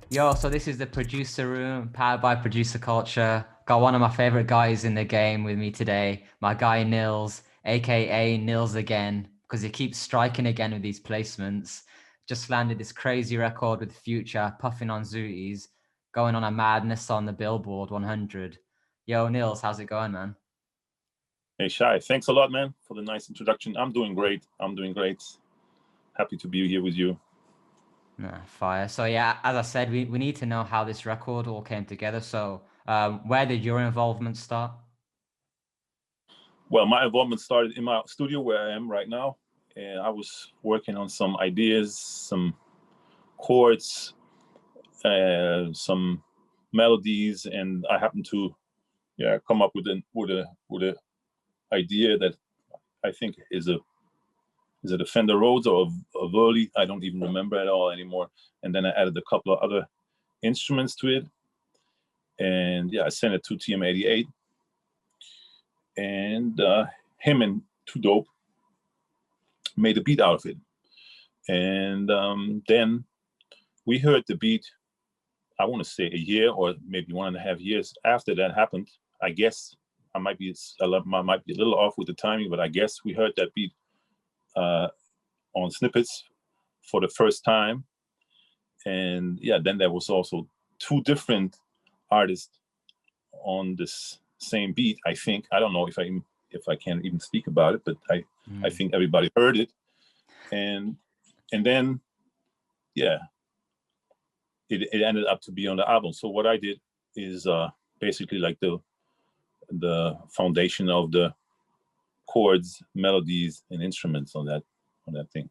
Yo, so this is the producer room, powered by producer culture. Got one of my favorite guys in the game with me today, my guy Nils, aka Nils again, because he keeps striking again with these placements. Just landed this crazy record with Future, Puffin on Zooties, going on a madness on the Billboard 100. Yo, Nils, how's it going, man? Hey, Shai, thanks a lot, man, for the nice introduction. I'm doing great. I'm doing great. Happy to be here with you. Nah, fire. So yeah, as I said, we need to know how this record all came together. So where did your involvement start? Well, my involvement started in my studio where I am right now. And I was working on some ideas, some chords, some melodies, and I happened to come up with a idea that I think is it a Fender Rhodes or a Verli? I don't even remember at all anymore. And then I added a couple of other instruments to it, and I sent it to TM88, and him and Too Dope made a beat out of it. And then we heard the beat, I want to say a year or maybe 1.5 years after that happened. I guess I might be a little off with the timing, but I guess we heard that beat on snippets for the first time. And then there was also two different artists on this same beat. I think I don't know if I can even speak about it, but I think everybody heard it, and then yeah, it ended up to be on the album. So what I did is basically like the foundation of the chords, melodies, and instruments on that thing.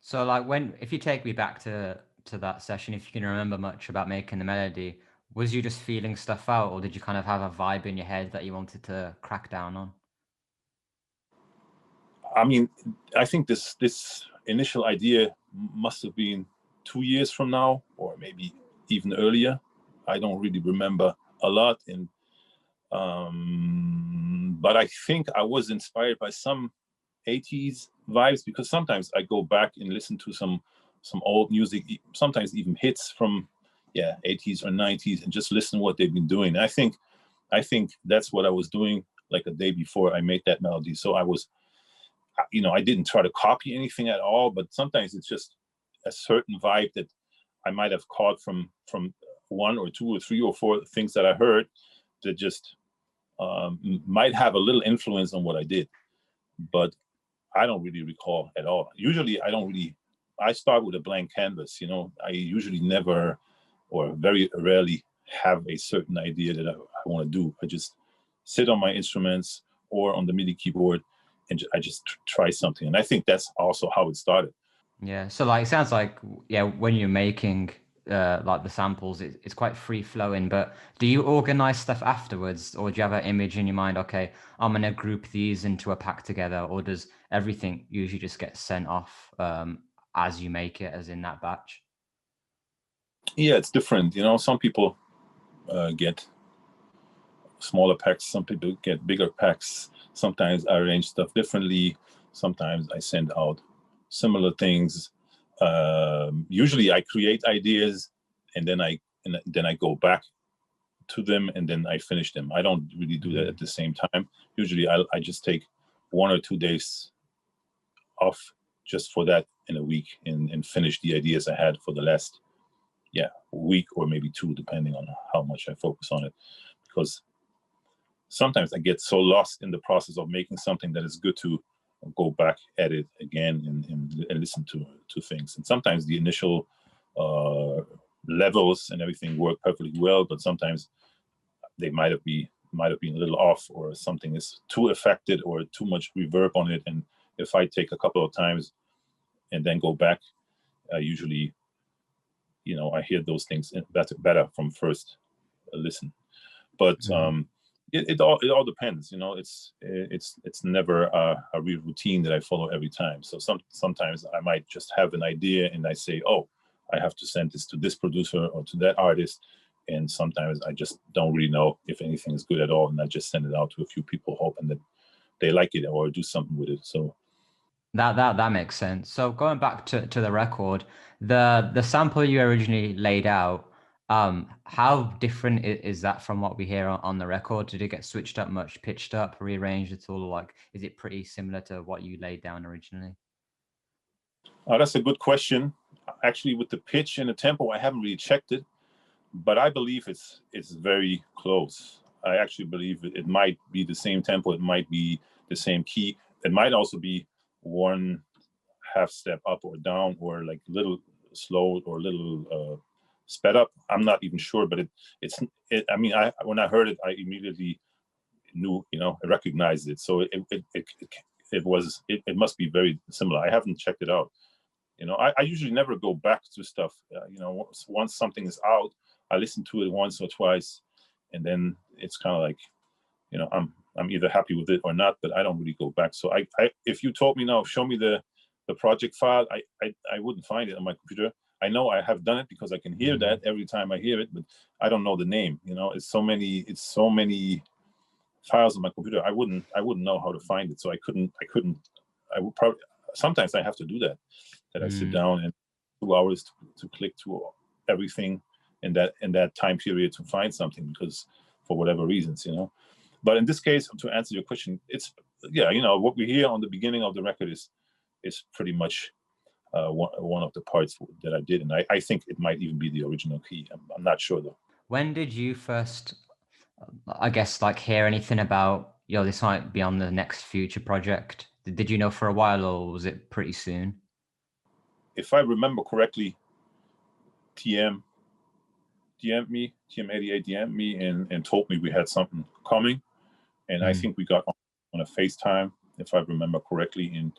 So like if you take me back to that session, if you can remember much about making the melody, was you just feeling stuff out, or did you kind of have a vibe in your head that you wanted to crack down on? I mean, I think this initial idea must have been 2 years from now, or maybe even earlier. I don't really remember a lot, but I think I was inspired by some 80s vibes, because sometimes I go back and listen to some old music, sometimes even hits from 80s or 90s, and just listen to what they've been doing. I think that's what I was doing like a day before I made that melody. So I didn't try to copy anything at all, but sometimes it's just a certain vibe that I might have caught from one or two or three or four things that I heard that just might have a little influence on what I did. But I don't really recall at all. Usually I start with a blank canvas. I usually never or very rarely have a certain idea that I want to do. I just sit on my instruments or on the MIDI keyboard, and I just try something. And I think that's also how it started. Yeah. So like it sounds like when you're making like the samples, it's quite free flowing. But do you organize stuff afterwards, or do you have an image in your mind? Okay, I'm gonna group these into a pack together, or does everything usually just get sent off as you make it, as in that batch? Yeah, it's different. Some people get smaller packs, some people get bigger packs. Sometimes I arrange stuff differently. Sometimes I send out similar things. Usually I create ideas, and then I go back to them, and then I finish them. I don't really do that at the same time. Usually I just take 1 or 2 days off just for that in a week, and finish the ideas I had for the last week or maybe two, depending on how much I focus on it. Because sometimes I get so lost in the process of making something that is good to go back at it again, and listen to things. And sometimes the initial levels and everything work perfectly well, but sometimes they might have been a little off, or something is too affected or too much reverb on it. And if I take a couple of times and then go back, I usually I hear those things better from first listen. But it all depends. It's never a real routine that I follow every time. So sometimes I might just have an idea, and I say, oh, I have to send this to this producer or to that artist. And sometimes I just don't really know if anything is good at all, and I just send it out to a few people, hoping that they like it or do something with it. So That makes sense. So going back to the record, the sample you originally laid out, how different is that from what we hear on the record? Did it get switched up much, pitched up, rearranged at all? Like, is it pretty similar to what you laid down originally? That's a good question. Actually, with the pitch and the tempo, I haven't really checked it, but I believe it's very close. I actually believe it might be the same tempo. It might be the same key. It might also be one half step up or down, or like a little slow or a little sped up. I'm not even sure, but I mean, when I heard it, I immediately knew, I recognized it. So it must be very similar. I haven't checked it out. I usually never go back to stuff. Once something is out, I listen to it once or twice, and then it's kind of like, I'm either happy with it or not, but I don't really go back. So if you told me now, show me the project file, I wouldn't find it on my computer. I know I have done it because I can hear that every time I hear it, but I don't know the name. It's so many files on my computer. I wouldn't know how to find it. So I would probably, sometimes I have to do that I sit down and 2 hours to click through everything in that time period to find something, because for whatever reasons. But in this case, to answer your question, it's what we hear on the beginning of the record is pretty much one of the parts that I did, and I think it might even be the original key. I'm not sure though. When did you first, I guess, like hear anything about, this might be on the next future project? Did you know for a while, or was it pretty soon? If I remember correctly, TM88 DM'd me and told me we had something coming, and I think we got on a FaceTime, if I remember correctly,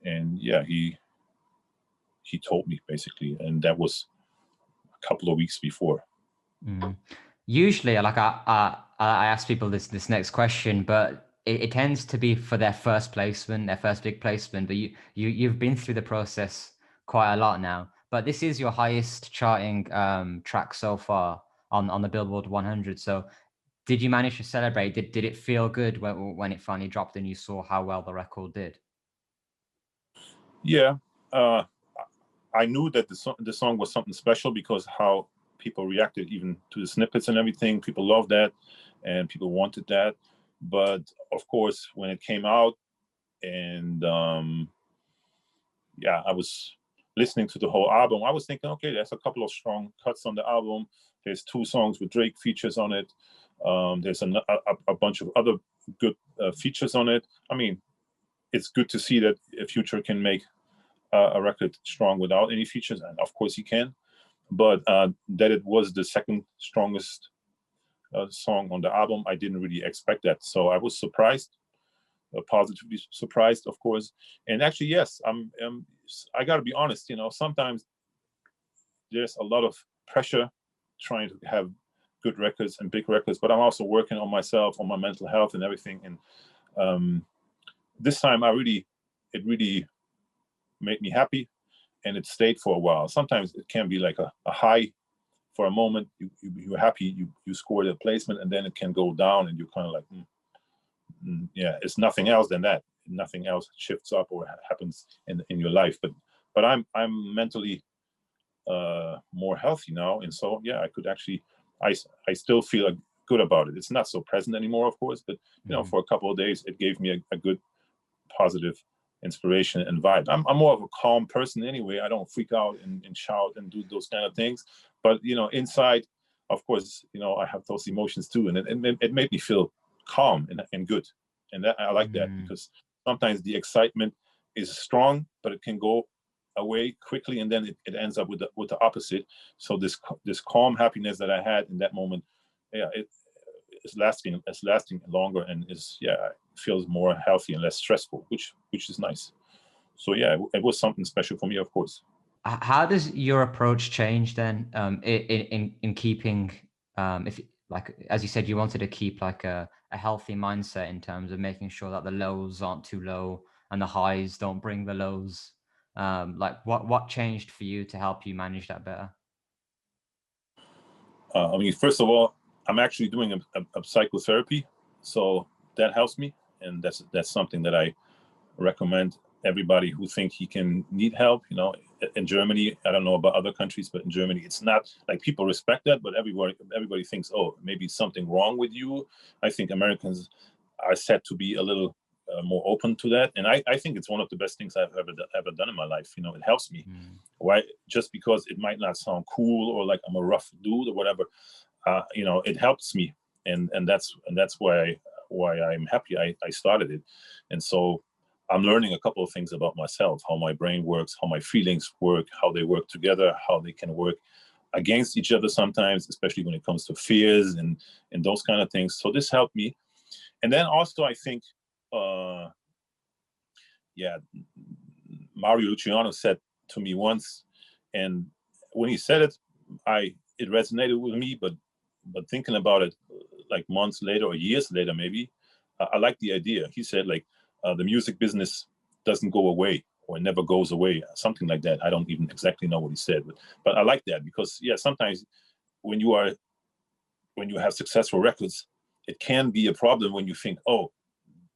and yeah, he told me basically, and that was a couple of weeks before. Usually, like I ask people this next question, but it tends to be for their first placement, their first big placement. But you've been through the process quite a lot now. But this is your highest charting track so far on the Billboard 100. So did you manage to celebrate? Did it feel good when it finally dropped and you saw how well the record did? Yeah, I knew that the song was something special because how people reacted even to the snippets and everything. People loved that, and people wanted that. But of course, when it came out, and I was listening to the whole album, I was thinking, okay, there's a couple of strong cuts on the album. There's 2 songs with Drake features on it. There's a bunch of other good features on it. I mean, it's good to see that a Future can make a record strong without any features, and of course he can. But that it was the second strongest song on the album, I didn't really expect that. So I was surprised, positively surprised, of course. And actually, yes, I got to be honest. Sometimes there's a lot of pressure trying to have good records and big records, but I'm also working on myself, on my mental health and everything. And this time, it really made me happy, and it stayed for a while. Sometimes it can be like a high for a moment. You're happy, you scored a placement, and then it can go down, and you're kind of like, yeah, it's nothing else than that. Nothing else shifts up or happens in your life. But I'm mentally more healthy now, and so yeah, I could actually, I still feel good about it. It's not so present anymore, of course, but for a couple of days, it gave me a good, positive inspiration and vibe. I'm more of a calm person anyway. I don't freak out and shout and do those kind of things. But inside, of course, I have those emotions too, and it made me feel calm and good. And that I like that, because sometimes the excitement is strong, but it can go away quickly, and then it ends up with the opposite. So this calm happiness that I had in that moment, yeah, it's lasting longer, and feels more healthy and less stressful, which is nice. So yeah, it was something special for me, of course. How does your approach change then, in keeping, if like as you said, you wanted to keep like a healthy mindset in terms of making sure that the lows aren't too low and the highs don't bring the lows. Like what changed for you to help you manage that better? I mean, first of all, I'm actually doing a psychotherapy, so that helps me, and that's something that I recommend everybody who think he can need help. You know, in Germany, I don't know about other countries, but in Germany, it's not like people respect that, but everybody thinks, oh, maybe something wrong with you. I think Americans are said to be a little more open to that, and I think it's one of the best things I've ever done in my life. You know, it helps me. Why? Just because it might not sound cool or like I'm a rough dude or whatever, you know, it helps me, and that's why I'm happy I started it, and so I'm learning a couple of things about myself, how my brain works, how my feelings work, how they work together, how they can work against each other sometimes, especially when it comes to fears and those kind of things. So this helped me. And then also I think, Mario Luciano said to me once, and when he said it, it resonated with me, but thinking about it like months later or years later, maybe, I like the idea. He said like, the music business doesn't go away or never goes away, something like that. I don't even exactly know what he said, but I like that because sometimes when you have successful records, it can be a problem when you think, oh,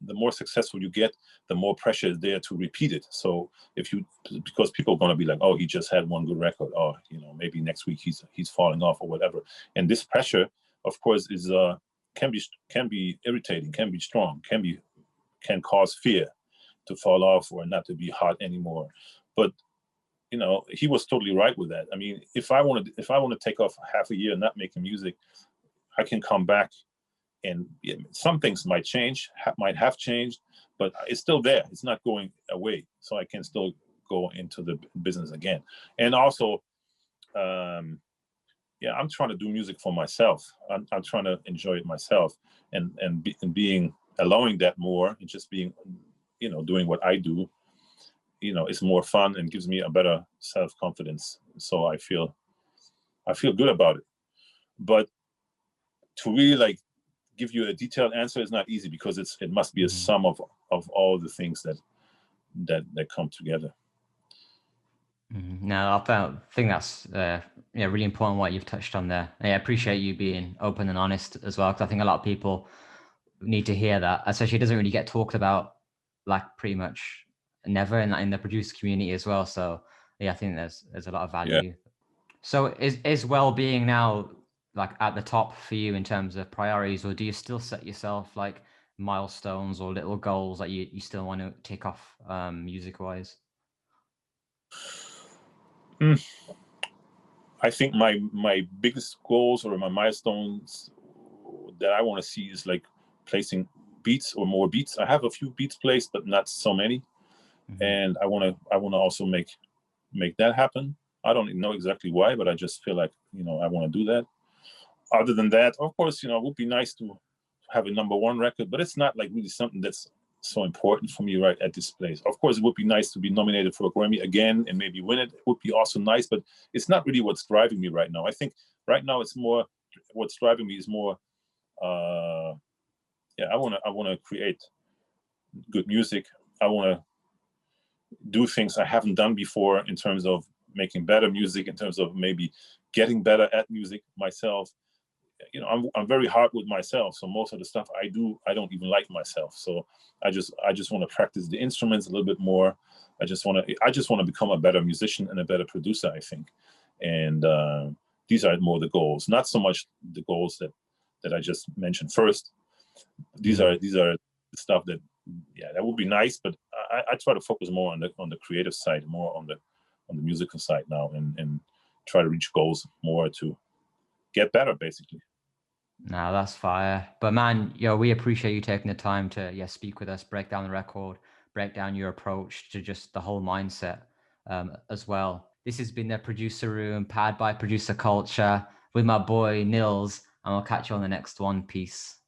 the more successful you get, the more pressure is there to repeat it. So because people are going to be like, oh, he just had one good record, or you know, maybe next week he's falling off or whatever. And this pressure, of course, is can be irritating, can be strong, can cause fear to fall off or not to be hot anymore. But you know, he was totally right with that. I mean, if I want to take off half a year not making music, I can come back, and some things might change, might have changed, but it's still there. It's not going away. So I can still go into the business again. And also, I'm trying to do music for myself. I'm trying to enjoy it myself, and allowing that more, and just being, you know, doing what I do, you know, is more fun and gives me a better self-confidence. So I feel good about it. But to really like give you a detailed answer is not easy, because it must be a sum of all the things that come together. No, I think that's really important what you've touched on there. I appreciate you being open and honest as well, because I think a lot of people need to hear that. Especially, it doesn't really get talked about, like pretty much never in the producer community as well. So I think there's a lot of value. Yeah. So is well-being now like at the top for you in terms of priorities, or do you still set yourself like milestones or little goals that you still want to tick off music-wise? I think my biggest goals or my milestones that I want to see is like placing beats or more beats. I have a few beats placed, but not so many. And I want to also make that happen. I don't know exactly why, but I just feel like, you know, I want to do that. Other than that, of course, you know, it would be nice to have a #1 record, but it's not like really something that's so important for me right at this place. Of course, it would be nice to be nominated for a Grammy again and maybe win it. It would be also nice, but it's not really what's driving me right now. I think right now it's more, what's driving me is more, I want to create good music. I want to do things I haven't done before in terms of making better music, in terms of maybe getting better at music myself. You know, I'm very hard with myself, so most of the stuff I do, I don't even like myself. So I just want to practice the instruments a little bit more. I just want to become a better musician and a better producer, I think. And these are more the goals, not so much the goals that I just mentioned first. These are the stuff that would be nice, but I try to focus more on the creative side, more on the musical side now, and try to reach goals more to get better, basically. No, that's fire. But man, we appreciate you taking the time to speak with us, break down the record, break down your approach to just the whole mindset as well. This has been the Producer Room, powered by Producer Culture, with my boy Nils, and I'll catch you on the next one. Peace.